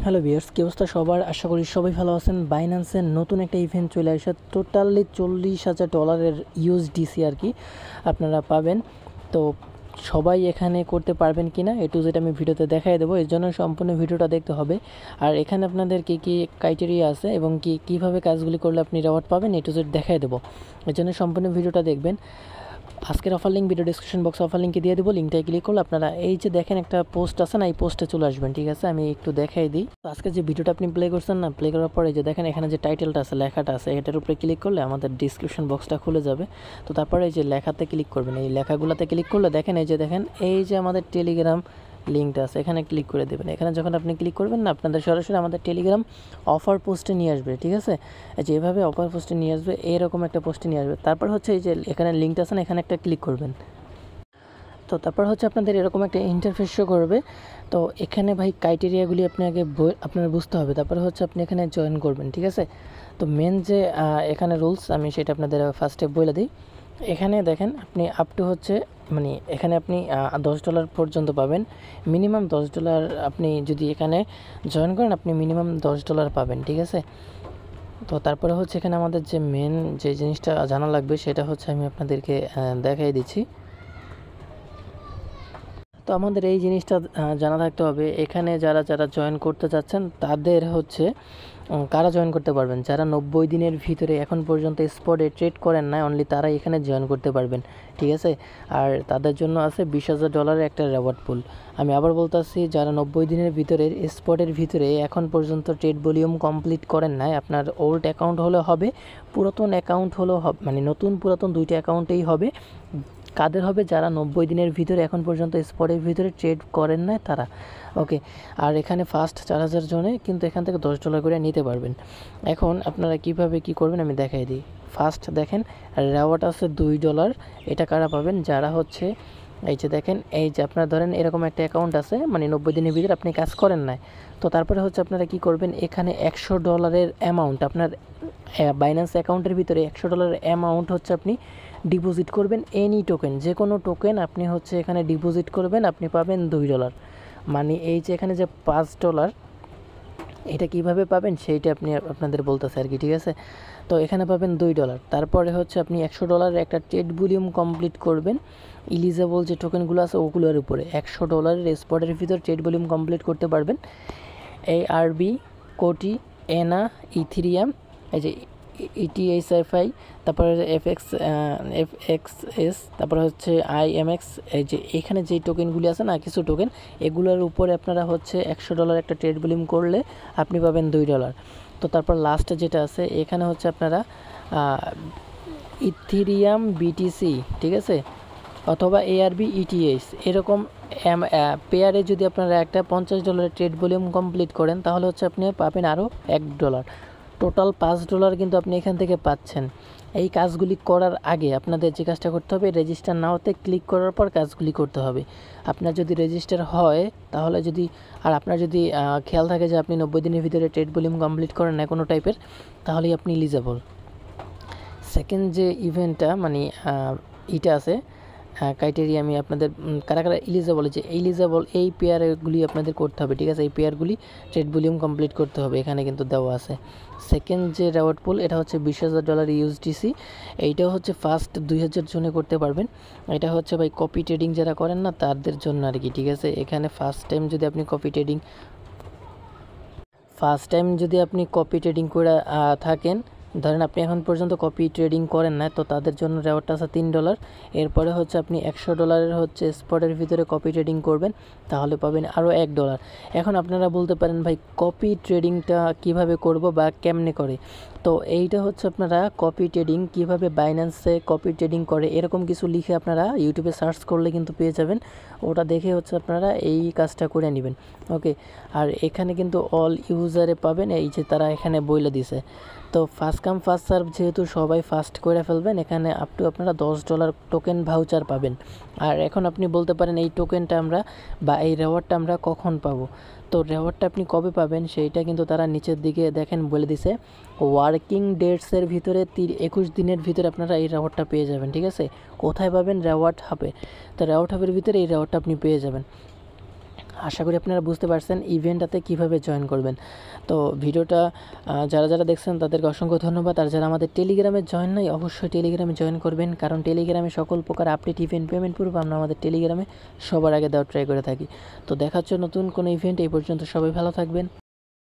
Hello viewers, কি অবস্থা সবার? আশা করি সবাই ভালো আছেন। বাইন্যান্সের নতুন একটা ইভেন্ট চলে আসে, টোটালি $40,000 ইউএসডিসি আর কি আপনারা পাবেন। তো সবাই এখানে করতে পারবেন কি না এ টু জেড আমি ভিডিওতে দেখাই দেবো, এর জন্য সম্পূর্ণ ভিডিওটা দেখতে হবে। আর এখানে আপনাদের কী কী ক্রাইটেরিয়া আছে এবং কীভাবে কাজগুলি করলে আপনি রিওয়ার্ড পাবেন এ টু জেড দেখাই দেবো, এর জন্য সম্পূর্ণ ভিডিওটা দেখবেন। আজকের অফার লিঙ্ক ভিডিও ডিসক্রিপশন বক্সে অফার লিঙ্কে দিয়ে দেবো, লিঙ্কটায় ক্লিক করলে আপনারা এই যে দেখেন একটা পোস্ট আছে না, এই পোস্টে চলে আসবেন। ঠিক আছে, আমি একটু দেখাই দিই। তো আজকে যে ভিডিওটা আপনি প্লে করছেন না, প্লে করার পরে যে দেখেন এখানে যে টাইটেলটা আছে, লেখাটা আছে, এটার উপরে ক্লিক করলে আমাদের ডিসক্রিপশন বক্সটা খুলে যাবে। তো তারপরে এই যে লেখাতে ক্লিক করবেন, এই লেখাগুলোতে ক্লিক করলে দেখেন এই যে আমাদের টেলিগ্রাম লিঙ্কটা আছে, এখানে ক্লিক করে দেবেন। এখানে যখন আপনি ক্লিক করবেন না, আপনাদের সরাসরি আমাদের টেলিগ্রাম অফার পোস্টে নিয়ে আসবে। ঠিক আছে, যেভাবে অফার পোস্টে নিয়ে আসবে এরকম একটা পোস্টে নিয়ে আসবে। তারপর হচ্ছে এই যে এখানে লিঙ্কটা আছে না, এখানে একটা ক্লিক করবেন। তো তারপর হচ্ছে আপনাদের এরকম একটা ইন্টারফেস শো করবে। তো এখানে ভাই ক্রাইটেরিয়াগুলি আপনার বুঝতে হবে। তারপরে হচ্ছে আপনি এখানে জয়েন করবেন। ঠিক আছে, তো মেন যে এখানে রুলস আমি সেটা আপনাদের ফার্স্টে বলে দিই। এখানে দেখেন আপনি আপ টু হচ্ছে এখানে আপনি $10 পর্যন্ত পাবেন, মিনিমাম $10। আপনি যদি এখানে জয়েন করেন আপনি মিনিমাম $10 পাবেন। ঠিক আছে, তো তারপরে হচ্ছে এখানে আমাদের যে মেন যে জিনিসটা জানা লাগবে সেটা হচ্ছে আমি আপনাদেরকে দেখাই দিচ্ছি। তো আমাদের এই জিনিসটা জানা থাকতে হবে, এখানে যারা জয়েন করতে চাচ্ছেন তাদের হচ্ছে কারা জয়েন করতে পারবেন, যারা 90 দিনের ভিতরে এখন পর্যন্ত স্পটে ট্রেড করেন না, অনলি তারাই এখানে জয়েন করতে পারবেন। ঠিক আছে, আর তাদের জন্য আছে $20,000 একটা রিওয়ার্ড পুল। আমি আবার বলতেছি, যারা 90 দিনের ভিতরে স্পটের ভিতরে এখন পর্যন্ত ট্রেড ভলিউম কমপ্লিট করেন নাই, আপনার ওল্ড অ্যাকাউন্ট হলে হবে, পুরাতন অ্যাকাউন্ট হলেও হবে, নতুন পুরাতন দুইটা অ্যাকাউন্টেই হবে। কাদের হবে? যারা 90 দিনের ভিতরে এখন পর্যন্ত স্পটের ভিতরে ট্রেড করেন না তারা। ওকে, আর এখানে ফার্স্ট 4,000 জনে কিন্তু এখান থেকে $10 করে নিতে পারবেন। এখন আপনারা কিভাবে কি করবেন আমি দেখাই দিই। ফার্স্ট দেখেন রিওয়ার্ড আছে $2। এটা কারা পাবেন? যারা হচ্ছে এই যে দেখেন, এই যে আপনারা ধরেন এরকম একটা অ্যাকাউন্ট আছে, 90 দিনের ভিতরে আপনি কাজ করেন না। তো তারপরে হচ্ছে আপনারা কি করবেন, এখানে $100 অ্যামাউন্ট আপনার বাইন্যান্স অ্যাকাউন্টের ভিতরে $100 অ্যামাউন্ট হচ্ছে আপনি ডিপোজিট করবেন। এনি টোকেন, যে কোনো টোকেন আপনি হচ্ছে এখানে ডিপোজিট করবেন, আপনি পাবেন $2। এই যে এখানে যে $5 এটা কিভাবে পাবেন সেইটা আপনাদের বলতেছে আর কি। ঠিক আছে, তো এখানে পাবেন $2। তারপরে হচ্ছে আপনি $100 একটা ট্রেড ভলিউম কমপ্লিট করবেন, ইলিজেবল যে টোকেনগুলো আছে ওগুলোর উপরে $100 স্পটের ভিতর ট্রেড ভলিউম কমপ্লিট করতে পারবেন। ARB, কোটি, এনা, ইথিরিয়াম, এই যে ETHFI, তারপরে FXS, তারপরে হচ্ছে IMX। এই যে এখানে যেই টোকেনগুলি আছে না, কিছু টোকেন, এগুলোর উপরে আপনারা হচ্ছে $100 একটা ট্রেড ভলিউম করলে আপনি পাবেন $2। তো তারপর লাস্টে যেটা আছে এখানে হচ্ছে আপনারা ইথিরিয়াম BTC, ঠিক আছে, অথবা ARB ETH এরকম পেয়ারে যদি আপনারা একটা $50 ট্রেড ভলিউম কমপ্লিট করেন তাহলে হচ্ছে আপনি পাবেন আরও $1। টোটাল $5 কিন্তু আপনি এখান থেকে পাচ্ছেন। এই কাজগুলি করার আগে আপনাদের যে কাজটা করতে হবে, রেজিস্টার নাওতে ক্লিক করার পর কাজগুলি করতে হবে। আপনার যদি রেজিস্টার হয় তাহলে আপনার যদি খেয়াল থাকে যে আপনি 90 দিনের ভিতরে ট্রেড ভলিউম কমপ্লিট করেন না কোনো টাইপের, তাহলেই আপনি এলিজেবল। সেকেন্ড যে ইভেন্টটা এটা আছে ক্রাইটেরিয়া, আমি আপনাদের কারা এলিজেবল, যে এলিজেবল এই পেয়ারগুলি আপনাদের করতে হবে। ঠিক আছে, এই পেয়ারগুলি ট্রেড ভলিউম কমপ্লিট করতে হবে, এখানে কিন্তু দেওয়া আছে। সেকেন্ড যে রিওয়ার্ড পুল এটা হচ্ছে $20,000 ইউএসডিসি। এইটাও হচ্ছে ফার্স্ট 2,000 জনে করতে পারবেন। এটা হচ্ছে ভাই কপি ট্রেডিং যারা করেন না তাদের জন্য আর কি। ঠিক আছে, এখানে ফার্স্ট টাইম যদি আপনি কপি ট্রেডিং করে থাকেন, ধরেন আপনি এখন পর্যন্ত কপি ট্রেডিং করেন না, তো তাদের জন্য রিওয়ার্ডটা আছে $3। এরপরে হচ্ছে আপনি $100 হচ্ছে স্পটের ভিতরে কপি ট্রেডিং করবেন, তাহলে পাবেন আরও $1। এখন আপনারা বলতে পারেন ভাই কপি ট্রেডিংটা কিভাবে করব বা কেমনে করে? তো এইটা হচ্ছে আপনারা কপি ট্রেডিং কিভাবে বাইন্যান্সে কপি ট্রেডিং করে এরকম কিছু লিখে আপনারা ইউটিউবে সার্চ করলে কিন্তু পেয়ে যাবেন। ওটা দেখে হচ্ছে আপনারা এই কাজটা করে নেবেন। ওকে, আর এখানে কিন্তু অল ইউজারে পাবেন, এই যে তারা এখানে বলে দিছে। তো ফার্স্ট কাম ফার্স্ট সার্ভ, যেহেতু সবাই ফার্স্ট করে ফেলবেন, এখানে আপ টু আপনারা $10 টোকেন ভাউচার পাবেন। আর এখন আপনি বলতে পারেন এই টোকেনটা এই রিওয়ার্ডটা আমরা কখন পাবো? তো রিওয়ার্ডটা আপনি কবে পাবেন সেইটা কিন্তু তারা নিচের দিকে দেখেন বলে দিছে, ওয়ার্কিং ডেটসের ভিতরে 21 দিনের ভিতরে আপনারা এই রিওয়ার্ডটা পেয়ে যাবেন। ঠিক আছে, কোথায় পাবেন? রিওয়ার্ড হাবে। তো রিওয়ার্ড হাবের ভিতরে এই রিওয়ার্ডটা আপনি পেয়ে যাবেন। আশা করি আপনারা বুঝতে পারছেন ইভেন্টটাতে কিভাবে জয়েন করবেন। তো ভিডিওটা যারা যারা দেখছেন তাদেরকে অসংখ্য ধন্যবাদ। আর যারা আমাদের টেলিগ্রামে জয়েন নাই অবশ্যই টেলিগ্রামে জয়েন করবেন, কারণ টেলিগ্রামে সকল প্রকার আপডেট ইভেন্ট পেমেন্ট পূর্ব আমরা আমাদের টেলিগ্রামে সবার আগে দেওয়ার ট্রাই করে থাকি। তো দেখা হচ্ছে নতুন কোনো ইভেন্ট। এই পর্যন্ত সবাই ভালো থাকবেন।